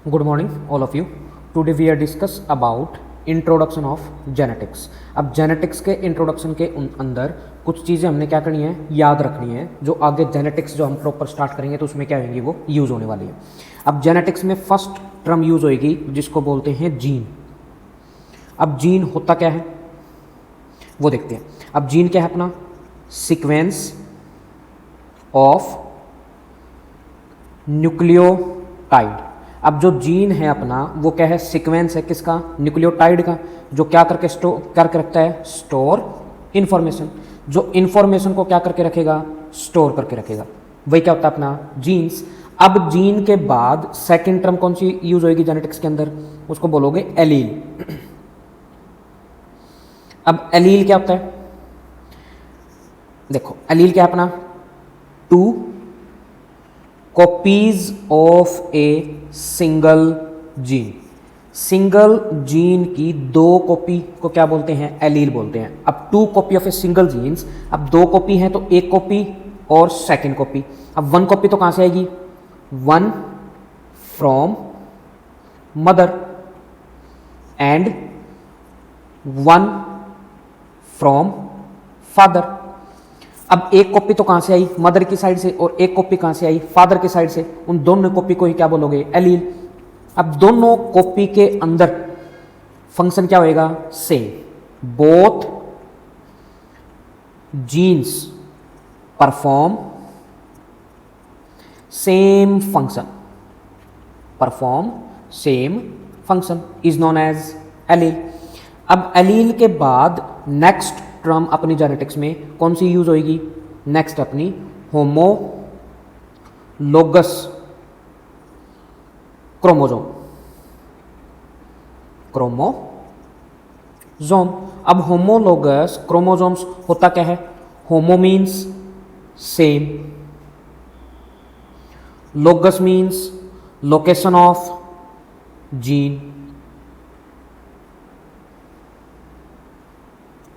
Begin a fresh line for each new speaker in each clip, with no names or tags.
Good morning all of you. Today we are discuss about introduction of genetics. अब genetics के introduction के अंदर कुछ चीज़ें हमने क्या करनी है, याद रखनी है, जो आगे जेनेटिक्स जो हम प्रॉपर स्टार्ट करेंगे तो उसमें क्या होंगी, वो यूज़ होने वाली है। अब जेनेटिक्स में फर्स्ट टर्म यूज़ होएगी जिसको बोलते हैं जीन। अब जीन होता क्या है वो देखते हैं। अब जीन क्या है अपना, सीक्वेंस ऑफ न्यूक्लियोटाइड। अब जो जीन है अपना वो क्या है, सीक्वेंस है किसका, न्यूक्लियोटाइड का, जो क्या करके स्टोर करके रखता है, स्टोर इंफॉर्मेशन। जो इंफॉर्मेशन को क्या करके रखेगा, स्टोर करके रखेगा, वही क्या होता है अपना जीन्स। अब जीन के बाद सेकंड टर्म कौन सी यूज होगी जेनेटिक्स के अंदर, उसको बोलोगे एलील। अब एलील क्या होता है, देखो एलील क्या है अपना, two copies of a single gene. Single gene की दो कॉपी को क्या बोलते हैं, एलील बोलते हैं। अब two copy of a single genes, अब दो कॉपी है तो एक कॉपी और सेकंड कॉपी। अब वन कॉपी तो कहां से आएगी, one from mother and one from father. अब एक कॉपी तो कहां से आई, मदर की साइड से, और एक कॉपी कहां से आई, फादर की साइड से। उन दोनों कॉपी को ही क्या बोलोगे, एलील। अब दोनों कॉपी के अंदर फंक्शन क्या होएगा, same. Both genes perform same function, perform same function is known as allele. अब एलील के बाद नेक्स्ट टर्म अपनी जेनेटिक्स में कौन सी यूज होगी, नेक्स्ट अपनी होमोलोगस क्रोमोजोम। क्रोमोजोम, अब होमोलोगस क्रोमोजोम्स होता क्या है, homo means same, logos means location of gene.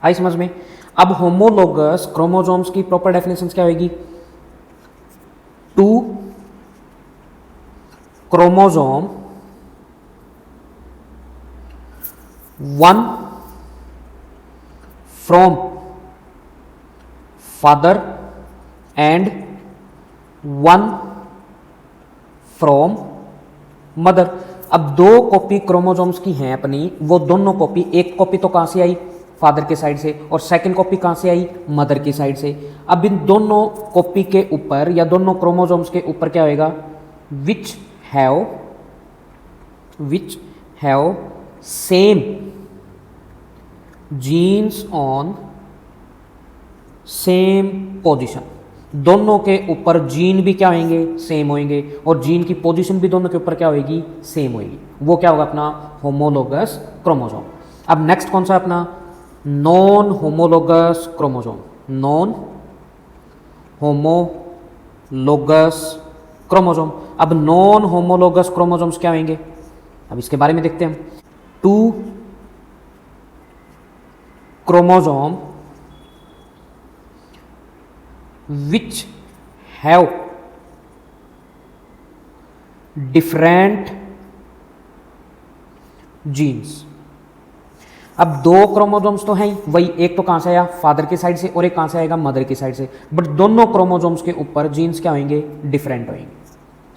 आई समझ में। अब होमोलोगस क्रोमोसोम्स की प्रॉपर डेफिनेशन क्या होगी, two chromosome, one from father and one from mother. अब दो कॉपी क्रोमोसोम्स की हैं अपनी, वो दोनों कॉपी, एक कॉपी तो कहां से आई, फादर के साइड से, और सेकंड कॉपी कहां से आई, मदर की साइड से। अब इन दोनों कॉपी के ऊपर या दोनों क्रोमोसोम्स के ऊपर क्या होएगा, which have same genes on same position. दोनों के ऊपर जीन भी क्या होंगे, सेम होंगे, और जीन की पोजीशन भी दोनों के ऊपर क्या होगी, सेम होगी। वो क्या होगा अपना होमोलोगस क्रोमोसोम। अब नेक्स्ट कौन सा अपना, non homologous chromosome. Non homologous chromosome. अब नॉन होमोलोगस क्रोमोसोम्स क्या होंगे, अब इसके बारे में देखते हैं हम। Two chromosome which have different genes. अब दो क्रोमोसोम्स तो हैं, वही एक तो कहां से आया, फादर की साइड से, और एक कहां से आएगा, मदर की साइड से। बट दोनों क्रोमोसोम्स के ऊपर जीन्स क्या होंगे, डिफरेंट होंगे।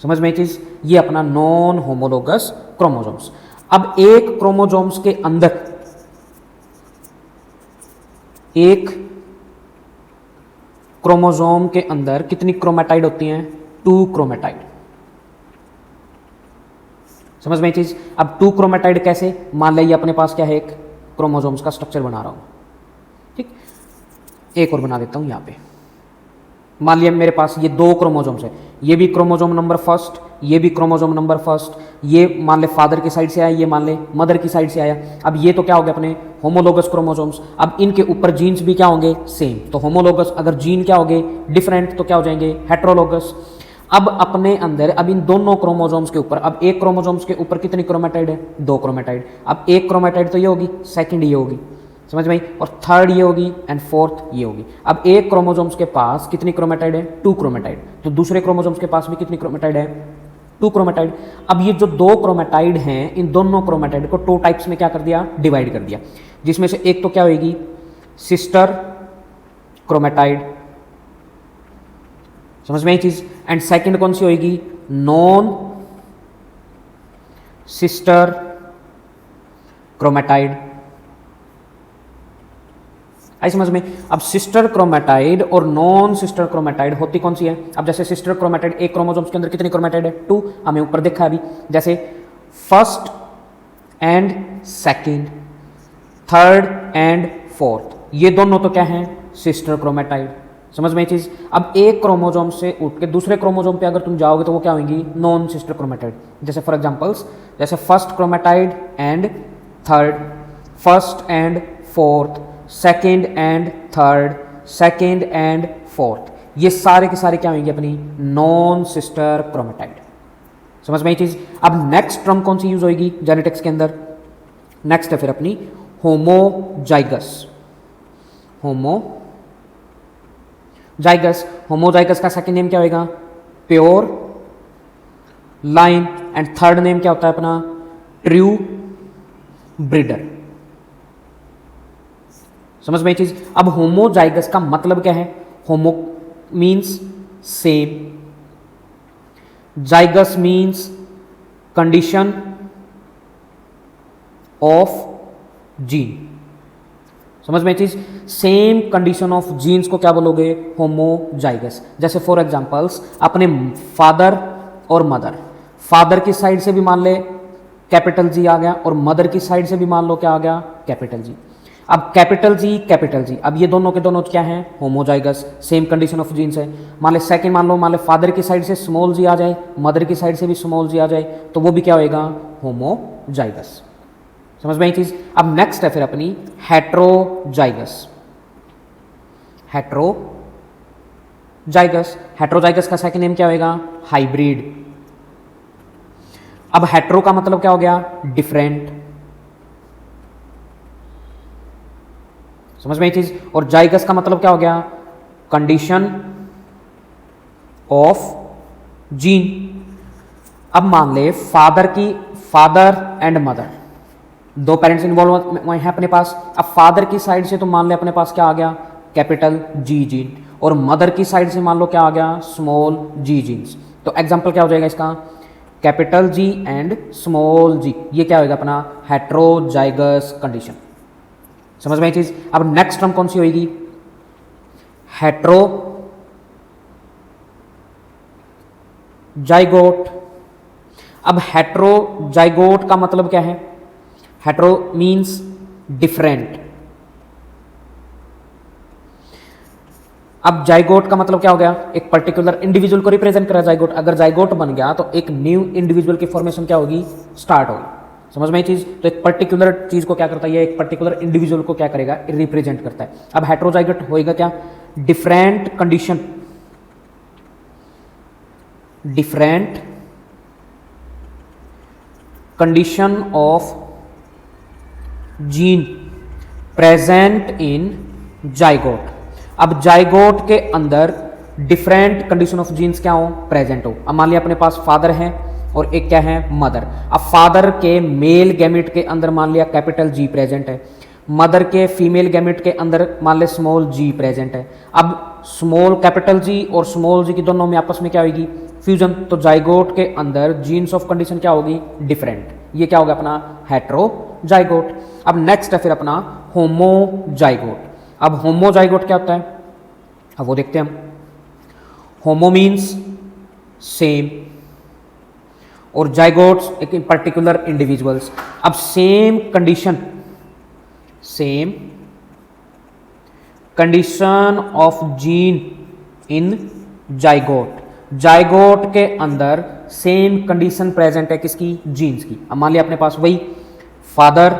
समझ में चीज, ये अपना नॉन होमोलोगस क्रोमोसोम्स। अब एक क्रोमोसोम्स के अंदर, एक क्रोमोसोम के अंदर कितनी क्रोमेटाइड होती हैं, टू क्रोमेटाइड। समझ में चीज। अब टू क्रोमेटाइड कैसे, मान लिया अपने पास क्या है, एक क्रोमोसोम्स का स्ट्रक्चर बना रहा हूं, ठीक, एक और बना देता हूं यहां पे। मान लिया मेरे पास ये दो क्रोमोसोम्स है, ये भी क्रोमोसोम नंबर फर्स्ट, ये भी क्रोमोसोम नंबर फर्स्ट, ये मान ले फादर की साइड से आया, ये मान ले मदर की साइड से आया। अब ये तो क्या हो गया अपने होमोलोगस क्रोमोसोम्स। अब इनके ऊपर जीन्स भी क्या होंगे, सेम। तो होमोलोगस, अगर जीन क्या होंगे, डिफरेंट, तो क्या हो जाएंगे, हेट्रोलोगस। अब अपने अंदर, अब इन दोनों क्रोमोसोम्स के ऊपर, अब एक क्रोमोसोम्स के ऊपर कितनी क्रोमेटाइड है, दो क्रोमेटाइड। अब एक क्रोमेटाइड तो ये होगी, सेकंड ये होगी, समझ में आई, और थर्ड ये होगी एंड फोर्थ ये होगी। अब एक क्रोमोसोम्स के पास कितनी क्रोमेटाइड है, टू क्रोमेटाइड, तो दूसरे क्रोमोसोम्स के पास भी कितनी क्रोमेटाइड है, टू क्रोमेटाइड। अब ये जो दो क्रोमेटाइड हैं, इन दोनों क्रोमेटाइड को टू टाइप्स में क्या कर दिया, डिवाइड कर दिया, जिसमें से एक तो क्या होगी, सिस्टर क्रोमेटाइड, समझ में ये चीज, एंड सेकंड कौन सी होगी, नॉन सिस्टर क्रोमेटाइड। आई समझ में। अब सिस्टर क्रोमेटाइड और नॉन सिस्टर क्रोमेटाइड होती कौन सी है। अब जैसे सिस्टर क्रोमेटाइड, एक क्रोमोसोम्स के अंदर कितनी क्रोमेटाइड है, 2, हमें ऊपर देखा अभी, जैसे first and second, third and fourth, ये दोनों तो क्या है, सिस्टर क्रोमेटाइड। समझ में ये चीज। अब एक क्रोमोसोम से उठ के दूसरे क्रोमोसोम पे अगर तुम जाओगे तो वो क्या होंगी, नॉन सिस्टर क्रोमेटाइड। जैसे फॉर एग्जांपल्स, जैसे first chromatid and third, first and fourth, second and third, second and fourth, ये सारे के सारे क्या होंगे अपनी नॉन सिस्टर क्रोमेटाइड। समझ में ये चीज। अब नेक्स्ट टर्म कौन सी यूज होगी जेनेटिक्स के अंदर, नेक्स्ट है फिर अपनी होमोजाइगस। होमोजाइगस का सेकंड नेम क्या होगा, pure line, and third name क्या होता है अपना, ट्रू ब्रीडर। समझ में ये चीज। अब होमोजाइगस का मतलब क्या है, homo means same, zygous means condition of gene. समझ में चीज। सेम कंडीशन ऑफ जीन्स को क्या बोलोगे, होमोजाइगस। जैसे फॉर एग्जांपल्स, अपने फादर और मदर, फादर की साइड से भी मान ले कैपिटल जी आ गया, और मदर की साइड से भी मान लो क्या आ गया, कैपिटल जी। अब कैपिटल जी, अब ये दोनों के दोनों क्या हैं, homozygous, same condition of genes है। मान ले सेकंड, मान लो फादर की साइड से स्मॉल जी आ जाए, मदर की साइड से भी स्मॉल जी आ जाए, तो वो भी क्या होएगा, होमोजाइगस। समझ में ये चीज। अब नेक्स्ट है फिर अपनी हेट्रोजाइगस। हेट्रोजाइगस का सेकंड नेम क्या होगा, हाइब्रिड। अब हेट्रो का मतलब क्या हो गया, डिफरेंट। समझ में ये चीज। और जाइगस का मतलब क्या हो गया, कंडीशन ऑफ जीन। अब मान ले फादर एंड मदर, दो पेरेंट्स इन्वॉल्व है अपने पास। अब फादर की साइड से तो मान ले अपने पास क्या आ गया, कैपिटल जी जीन, और मदर की साइड से मान लो क्या आ गया, स्मॉल जी जीन्स। तो एग्जांपल क्या हो जाएगा इसका, कैपिटल जी एंड स्मॉल जी, ये क्या होगा अपना हेट्रोजाइगस कंडीशन। समझ में ये चीज। अब नेक्स्ट टर्म कौन सी होगी, हेट्रोजाइगोट। अब हेट्रोजाइगोट का मतलब क्या है, हेट्रो मीन्स डिफरेंट। अब जाइगोट का मतलब क्या हो गया, एक पर्टिकुलर इंडिविजुअल को रिप्रेजेंट करा जाइगोट। अगर जाइगोट बन गया तो एक न्यू इंडिविजुअल की फॉर्मेशन क्या होगी, स्टार्ट होगी। समझ में ये चीज। तो एक पर्टिकुलर चीज को क्या करता है, एक पर्टिकुलर इंडिविजुअल को क्या करेगा, रिप्रेजेंट करता है। अब हेट्रोजाइगोट होएगा क्या, different condition of gene present in zygote. अब जाइगोट के अंदर डिफरेंट कंडीशन ऑफ जीन्स क्या हो, प्रेजेंट हो। अब मान लिया अपने पास फादर है और एक क्या है, मदर। अब फादर के मेल गैमेट के अंदर मान लिया कैपिटल जी प्रेजेंट है, मदर के फीमेल गैमेट के अंदर मान लिया स्मॉल जी प्रेजेंट है। अब स्मॉल कैपिटल जी और स्मॉल जी की दोनों में आपस में क्या होगी, फ्यूजन। तो जाइगोट के अंदर जीन्स ऑफ कंडीशन क्या होगी, डिफरेंट। ये क्या होगा अपना हेट्रोजाइगोट। अब नेक्स्ट है फिर अपना होमोजाइगोट। अब होमोजाइगोट क्या होता है, अब वो देखते हैं हम। होमो मीन्स सेम, और जाइगोट्स एक पर्टिकुलर इंडिविजुअल्स। अब same condition of gene in zygote. Zygote के अंदर सेम कंडीशन प्रेजेंट है किसकी, जीन्स की। अब मान लिया अपने पास वही फादर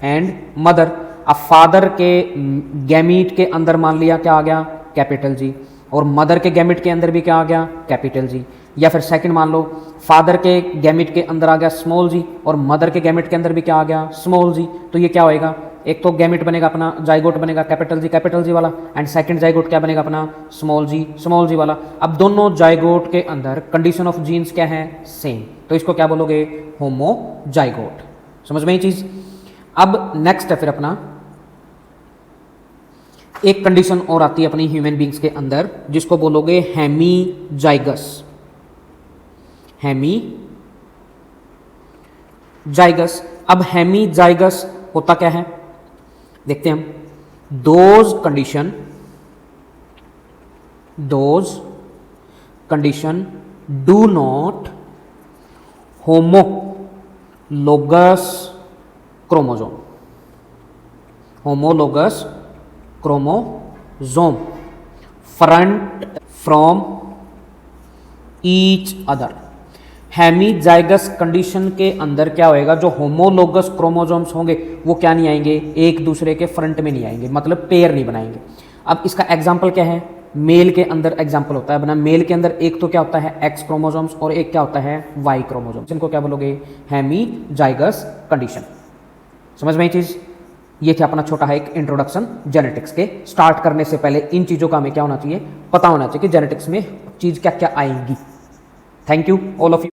एंड मदर। अब फादर के गैमीट के अंदर मान लिया क्या आ गया, कैपिटल जी, और मदर के गैमिट के अंदर भी क्या आ गया, कैपिटल जी। या फिर सेकंड मान लो, फादर के गैमिट के अंदर आ गया स्मॉल जी, और मदर के गैमिट के अंदर भी क्या आ गया, स्मॉल जी। तो ये क्या होएगा, एक तो गैमिट बनेगा अपना, जाइगोट बनेगा कैपिटल जी वाला, एंड सेकंड जाइगोट क्या बनेगा अपना, स्मॉल जी वाला। अब दोनों जाइगोट के अंदर कंडीशन ऑफ जीन्स क्या है, सेम। तो इसको क्या बोलोगे? होमोजाइगोट। समझ में ये चीज? अब नेक्स्ट है फिर अपना, एक कंडीशन और आती है अपनी ह्यूमन बींग्स के अंदर, जिसको बोलोगे हेमीजाइगस। हेमीजाइगस। अब हेमीजाइगस होता क्या है देखते हैं हम। Those condition do not homologous chromosome. Homologous chromosome front from each other. Hemizygous condition के अंदर क्या होएगा? जो होमोलोगस क्रोमोसोम्स होंगे वो क्या नहीं आएंगे? एक दूसरे के फ्रंट में नहीं आएंगे, मतलब पेयर नहीं बनाएंगे। अब इसका एग्जाम्पल क्या है? मेल के अंदर एग्जाम्पल होता है अपना, मेल के अंदर एक तो क्या होता है? एक्स क्रोमोसोम्स, और एक क्या होता है? Y chromosomes. इनको क्या बोलोगे? Hemizygous condition. समझ में ये चीज? ये था अपना छोटा है एक इंट्रोडक्शन जेनेटिक्स के। स्टार्ट करने से पहले इन चीजों का हमें क्या होना चाहिए? पता होना चाहिए कि जेनेटिक्स में चीज क्या क्या आएंगी। Thank you all of you.